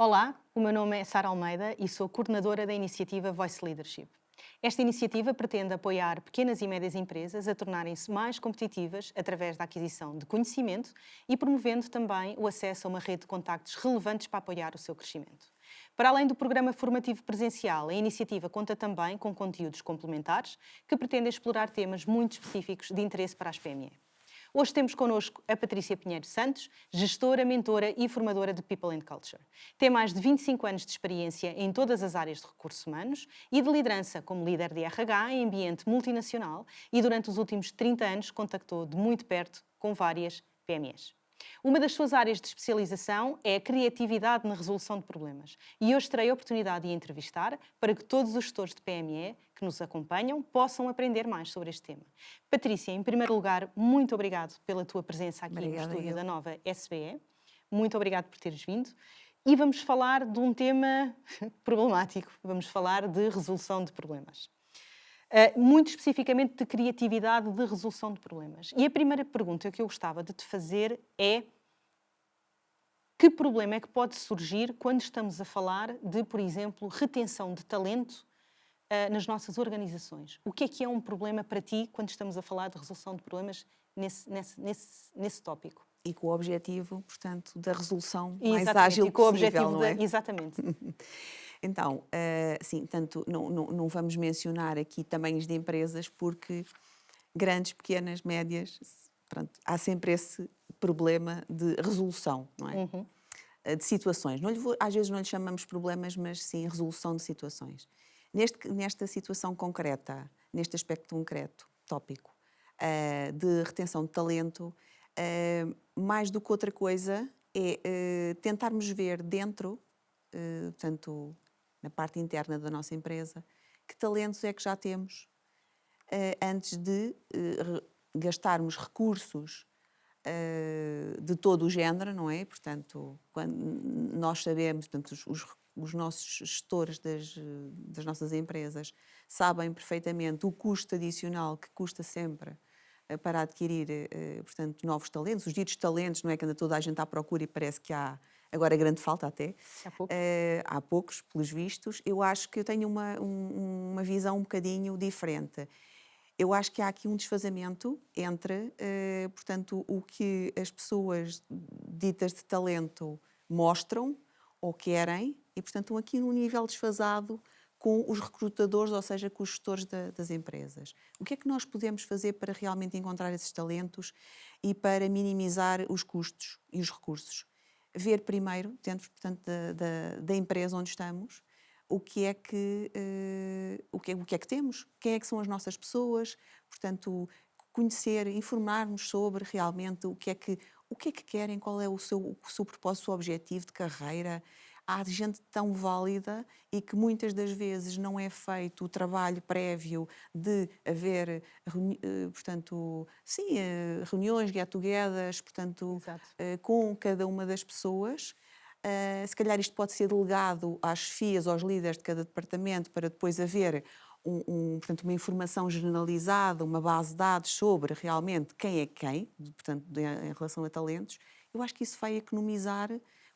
Olá, o meu nome é Sara Almeida e sou coordenadora da iniciativa Voice Leadership. Esta iniciativa pretende apoiar pequenas e médias empresas a tornarem-se mais competitivas através da aquisição de conhecimento e promovendo também o acesso a uma rede de contactos relevantes para apoiar o seu crescimento. Para além do programa formativo presencial, a iniciativa conta também com conteúdos complementares que pretendem explorar temas muito específicos de interesse para as PME. Hoje temos connosco a Patrícia Pinheiro Santos, gestora, mentora e formadora de People and Culture. Tem mais de 25 anos de experiência em todas as áreas de recursos humanos e de liderança como líder de RH em ambiente multinacional e durante os últimos 30 anos contactou de muito perto com várias PMEs. Uma das suas áreas de especialização é a criatividade na resolução de problemas e hoje terei a oportunidade de a entrevistar para que todos os gestores de PME que nos acompanham possam aprender mais sobre este tema. Patrícia, em primeiro lugar, muito obrigado pela tua presença aqui no Obrigada, estúdio eu. da Nova SBE. Muito obrigado por teres vindo. E vamos falar de um tema problemático. Vamos falar de resolução de problemas. Muito especificamente de criatividade de resolução de problemas. E a primeira pergunta que eu gostava de te fazer é: que problema é que pode surgir quando estamos a falar de, por exemplo, retenção de talento nas nossas organizações? O que é um problema para ti quando estamos a falar de resolução de problemas nesse tópico? E com o objetivo, portanto, da resolução mais Exatamente, ágil e com o possível, objetivo não de... é? Exatamente. Então, sim, tanto não vamos mencionar aqui tamanhos de empresas, porque grandes, pequenas, médias, pronto, há sempre esse problema de resolução, não é? Uhum. De situações. Às vezes não lhe chamamos problemas, mas sim resolução de situações. Nesta situação concreta, neste aspecto concreto, tópico, de retenção de talento, mais do que outra coisa é tentarmos ver dentro, portanto, na parte interna da nossa empresa, que talentos é que já temos antes de gastarmos recursos de todo o género, não é? Portanto, quando nós sabemos, portanto, os nossos gestores das nossas empresas sabem perfeitamente o custo adicional que custa sempre para adquirir, portanto, novos talentos, os ditos talentos, não é? Que anda toda a gente à procura e parece que há agora grande falta até. Há pouco. Há poucos, pelos vistos. Eu acho que eu tenho uma visão um bocadinho diferente. Eu acho que há aqui um desfazamento entre, portanto, o que as pessoas ditas de talento mostram ou querem e, portanto, estão aqui num nível desfasado com os recrutadores, ou seja, com os gestores das empresas. O que é que nós podemos fazer para realmente encontrar esses talentos e para minimizar os custos e os recursos? Ver primeiro, dentro, portanto, da empresa onde estamos, o que é que temos, quem é que são as nossas pessoas, portanto, conhecer, informar-nos sobre realmente o que é que querem, qual é o seu propósito, o seu objetivo de carreira. Há gente tão válida e que muitas das vezes não é feito o trabalho prévio de haver, portanto, sim, reuniões, get-togethers, portanto, Exato. com cada uma das pessoas. Se calhar isto pode ser delegado às chefias, aos líderes de cada departamento, para depois haver portanto, uma informação generalizada, uma base de dados sobre realmente quem é quem, portanto, em relação a talentos. Eu acho que isso vai economizar,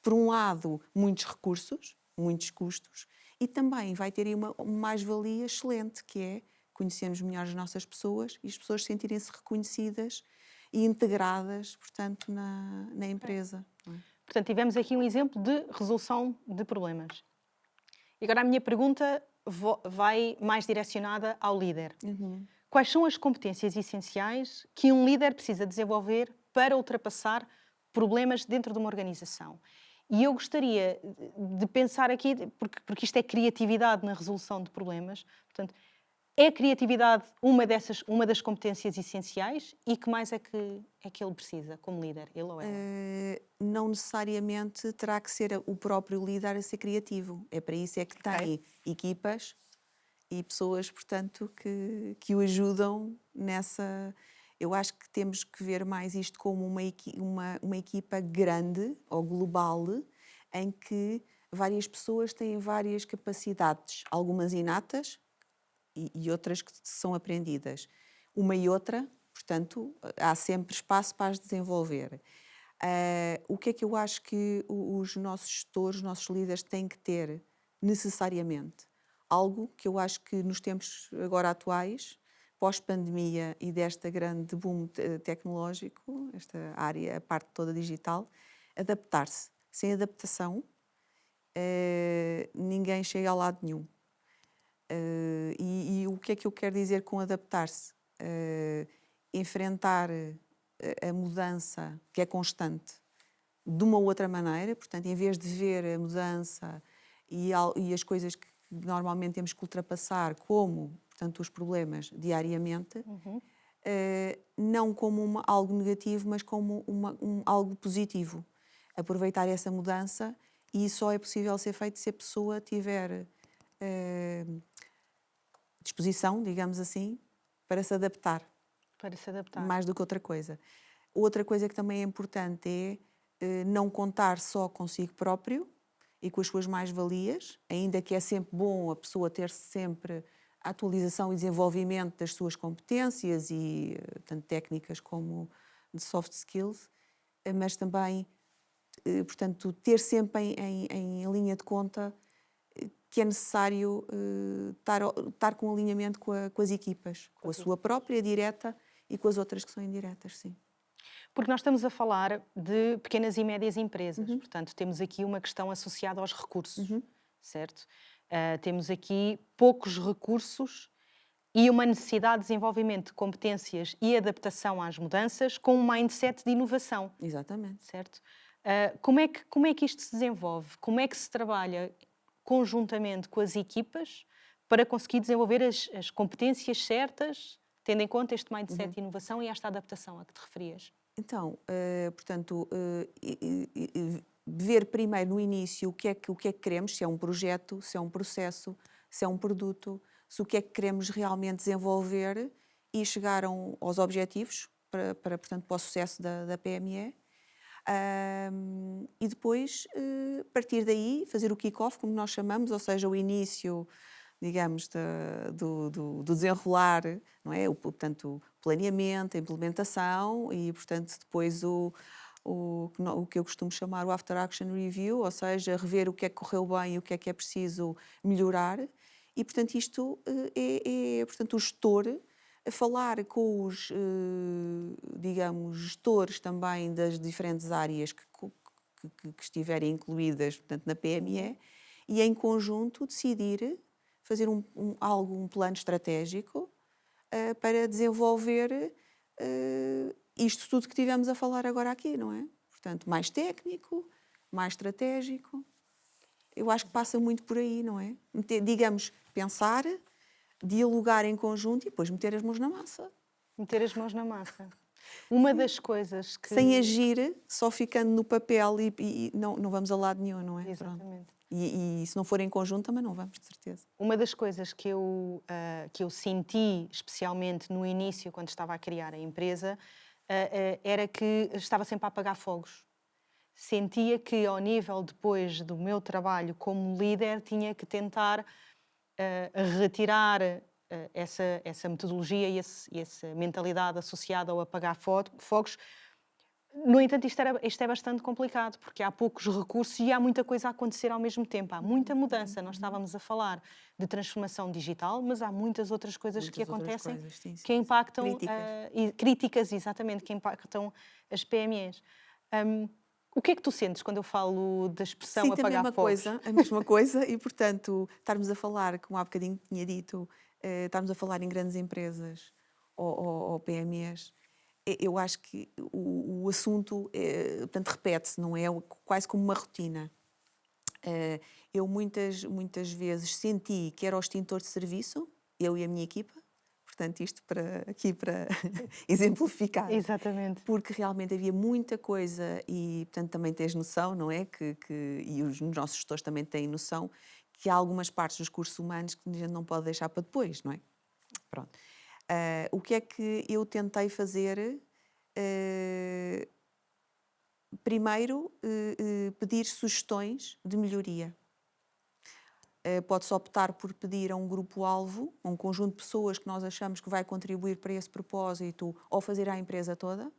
por um lado, muitos recursos, muitos custos, e também vai ter aí uma mais-valia excelente, que é conhecermos melhor as nossas pessoas e as pessoas sentirem-se reconhecidas e integradas, portanto, na empresa. Não é? Portanto, tivemos aqui um exemplo de resolução de problemas. E agora a minha pergunta vai mais direcionada ao líder. Uhum. Quais são as competências essenciais que um líder precisa desenvolver para ultrapassar problemas dentro de uma organização? E eu gostaria de pensar aqui, porque isto é criatividade na resolução de problemas, portanto, é a criatividade uma das competências essenciais? E que mais é que ele precisa como líder, ele ou ela? Não necessariamente terá que ser o próprio líder a ser criativo. É para isso é que Ok? tem equipas e pessoas, portanto, que o ajudam nessa. Eu acho que temos que ver mais isto como uma equipa grande ou global, em que várias pessoas têm várias capacidades, algumas inatas e outras que são aprendidas. Uma e outra, portanto, há sempre espaço para as desenvolver. O que é que eu acho que os nossos gestores, os nossos líderes têm que ter necessariamente? Algo que eu acho que nos tempos agora atuais, pós-pandemia e desta grande boom tecnológico, esta área, a parte toda digital, adaptar-se. Sem adaptação, ninguém chega a lado nenhum. E o que é que eu quero dizer com adaptar-se? Enfrentar a mudança, que é constante, de uma outra maneira, portanto, em vez de ver a mudança e as coisas que normalmente temos que ultrapassar como, portanto, os problemas diariamente, não como algo negativo, mas como algo positivo. Aproveitar essa mudança, e só é possível ser feito se a pessoa tiver disposição, digamos assim, para se adaptar. Para se adaptar. Mais do que outra coisa. Outra coisa que também é importante é não contar só consigo próprio e com as suas mais-valias, ainda que é sempre bom a pessoa ter sempre a atualização e desenvolvimento das suas competências e tanto técnicas como de soft skills, mas também, portanto, ter sempre em linha de conta que é necessário estar com alinhamento com as equipas, com a sua própria direta e com as outras que são indiretas, sim. Porque nós estamos a falar de pequenas e médias empresas, portanto, temos aqui uma questão associada aos recursos, certo? Temos aqui poucos recursos e uma necessidade de desenvolvimento de competências e adaptação às mudanças com um mindset de inovação. Exatamente. Certo? Como é que isto se desenvolve? Como é que se trabalha conjuntamente com as equipas para conseguir desenvolver as competências certas, tendo em conta este mindset de inovação e esta adaptação a que te referias? Então, portanto, ver primeiro no início o que é que queremos, se é um projeto, se é um processo, se é um produto, se o que é que queremos realmente desenvolver e chegar aos objetivos portanto, para o sucesso da PME. E depois, partir daí, fazer o kick-off, como nós chamamos, ou seja, o início, digamos, do desenrolar, não é? Portanto, o planeamento, a implementação e, portanto, depois o que eu costumo chamar o After Action Review, ou seja, rever o que é que correu bem e o que é preciso melhorar. E, portanto, isto portanto, o gestor a falar com os, digamos, gestores também das diferentes áreas que estiverem incluídas, portanto, na PME, e em conjunto decidir fazer um plano estratégico para desenvolver isto tudo que tivemos a falar agora aqui, não é? Portanto, mais técnico, mais estratégico. Eu acho que passa muito por aí, não é? Digamos, pensar, dialogar em conjunto e depois meter as mãos na massa. Meter as mãos na massa. Uma das coisas que... Sem agir, só ficando no papel e não vamos a lado nenhum, não é? Exatamente. E se não for em conjunto também não vamos, de certeza. Uma das coisas que eu senti, especialmente no início, quando estava a criar a empresa, era que estava sempre a apagar fogos. Sentia que, ao nível depois do meu trabalho como líder, tinha que tentar retirar essa metodologia e essa mentalidade associada ao apagar fogos. No entanto, isto é bastante complicado, porque há poucos recursos e há muita coisa a acontecer ao mesmo tempo. Há muita mudança. Nós estávamos a falar de transformação digital, mas há muitas outras coisas que acontecem que impactam... Críticas, exatamente, que impactam as PMEs. O que é que tu sentes quando eu falo da expressão Sinto apagar fogos? a mesma coisa, e, portanto, estarmos a falar, como há bocadinho tinha dito, estarmos a falar em grandes empresas ou PMEs, eu acho que o assunto, portanto, repete-se, não é? Quase como uma rotina. Eu muitas vezes senti que era o extintor de serviço, eu e a minha equipa, portanto, isto para exemplificar. Exatamente. Porque realmente havia muita coisa e, portanto, também tens noção, não é? E os nossos gestores também têm noção que há algumas partes dos recursos humanos que a gente não pode deixar para depois, não é? Pronto. O que é que eu tentei fazer? Primeiro, pedir sugestões de melhoria. Pode-se optar por pedir a um grupo-alvo, a um conjunto de pessoas que nós achamos que vai contribuir para esse propósito, ou fazer à empresa toda.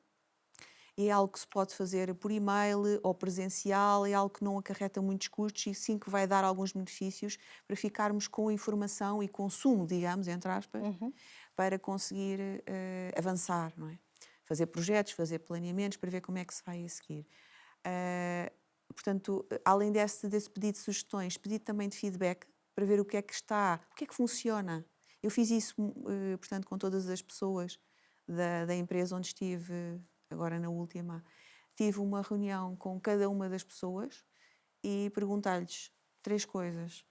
é algo que se pode fazer por e-mail ou presencial, é algo que não acarreta muitos custos e sim que vai dar alguns benefícios para ficarmos com informação e consumo, digamos, entre aspas, para conseguir avançar, não é? Fazer projetos, fazer planeamentos para ver como é que se vai a seguir. Portanto, além desse pedido de sugestões, pedido também de feedback para ver o que é que está, o que é que funciona. Eu fiz isso, portanto, com todas as pessoas da empresa onde estive, agora na última. Tive uma reunião com cada uma das pessoas e perguntei-lhes 3 coisas.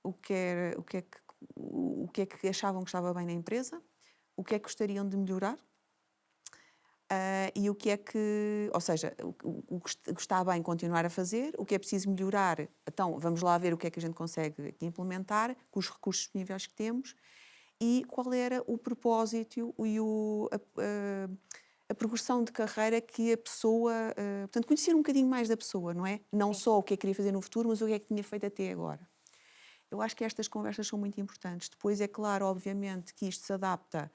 O que é que achavam que estava bem na empresa, o que é que gostariam de melhorar, e o que é que, ou seja, o que está bem continuar a fazer, o que é preciso melhorar, então vamos lá ver o que é que a gente consegue aqui implementar com os recursos disponíveis que temos e qual era o propósito e a progressão de carreira que a pessoa, portanto, conhecer um bocadinho mais da pessoa, não é? Não só o que é que queria fazer no futuro, mas o que é que tinha feito até agora. Eu acho que estas conversas são muito importantes. Depois, é claro, obviamente, que isto se adapta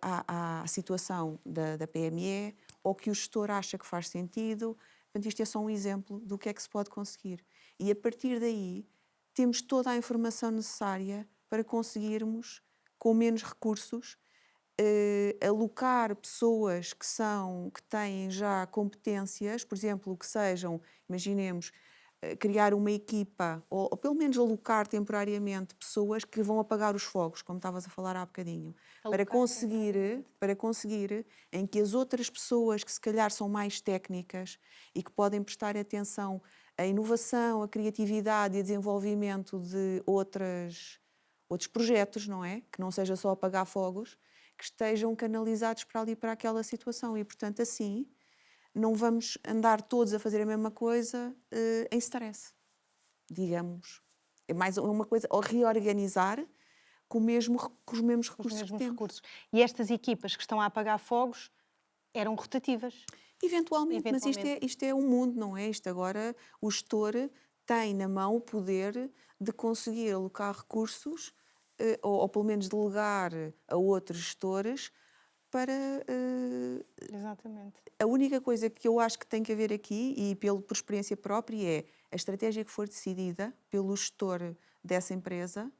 à situação da PME ou que o gestor acha que faz sentido. Portanto, isto é só um exemplo do que é que se pode conseguir. E a partir daí, temos toda a informação necessária para conseguirmos, com menos recursos, alocar pessoas que têm já competências, por exemplo, que sejam, imaginemos, criar uma equipa, ou pelo menos alocar temporariamente pessoas que vão apagar os fogos, como estavas a falar há bocadinho, para conseguir em que as outras pessoas que se calhar são mais técnicas e que podem prestar atenção à inovação, à criatividade e ao desenvolvimento de outros projetos, não é? Que não seja só apagar fogos, que estejam canalizados para ali, para aquela situação. E, portanto, assim, não vamos andar todos a fazer a mesma coisa em stress, digamos. É mais uma coisa, ou reorganizar com os mesmos recursos que temos. E estas equipas que estão a apagar fogos eram rotativas? Eventualmente, mas isto é um mundo, não é? Isto agora, o gestor tem na mão o poder de conseguir alocar recursos, ou pelo menos delegar a outros gestores, para... Exatamente. A única coisa que eu acho que tem que haver aqui, e por experiência própria, é a estratégia que for decidida pelo gestor dessa empresa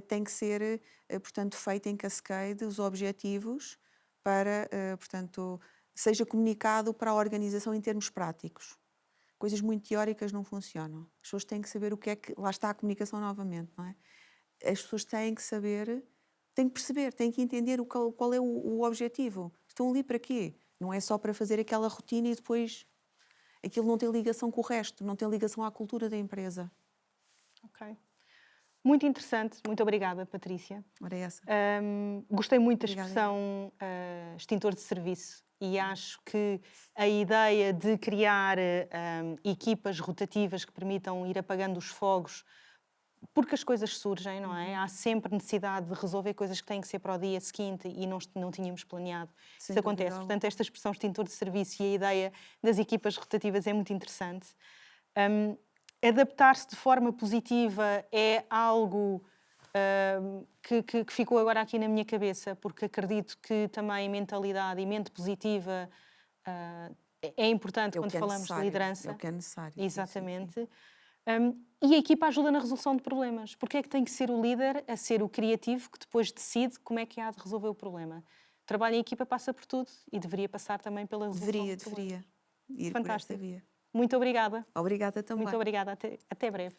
tem que ser, portanto, feita em cascade os objetivos para, portanto, seja comunicado para a organização em termos práticos. Coisas muito teóricas não funcionam. As pessoas têm que saber o que é que... Lá está a comunicação novamente, não é? As pessoas têm que saber, têm que perceber, têm que entender qual é o objetivo. Estão ali para quê? Não é só para fazer aquela rotina e depois aquilo não tem ligação com o resto, não tem ligação à cultura da empresa. Ok. Muito interessante. Muito obrigada, Patrícia. Ora, é essa. Gostei muito da expressão extintor de serviço e acho que a ideia de criar equipas rotativas que permitam ir apagando os fogos, porque as coisas surgem, não é? Há sempre necessidade de resolver coisas que têm que ser para o dia seguinte e não tínhamos planeado. Isso acontece. Portanto, esta expressão extintor de serviço e a ideia das equipas rotativas é muito interessante. Adaptar-se de forma positiva é algo que ficou agora aqui na minha cabeça, porque acredito que também mentalidade e mente positiva é importante quando falamos de liderança. É o que é necessário. Exatamente. Sim. E a equipa ajuda na resolução de problemas. Porque é que tem que ser o líder a ser o criativo que depois decide como é que há de resolver o problema? Trabalho em equipa passa por tudo e deveria passar também pela resolução de problemas. Deveria. Ir fantástico. Por esta via. Muito obrigada. Obrigada também. Muito obrigada. Até breve.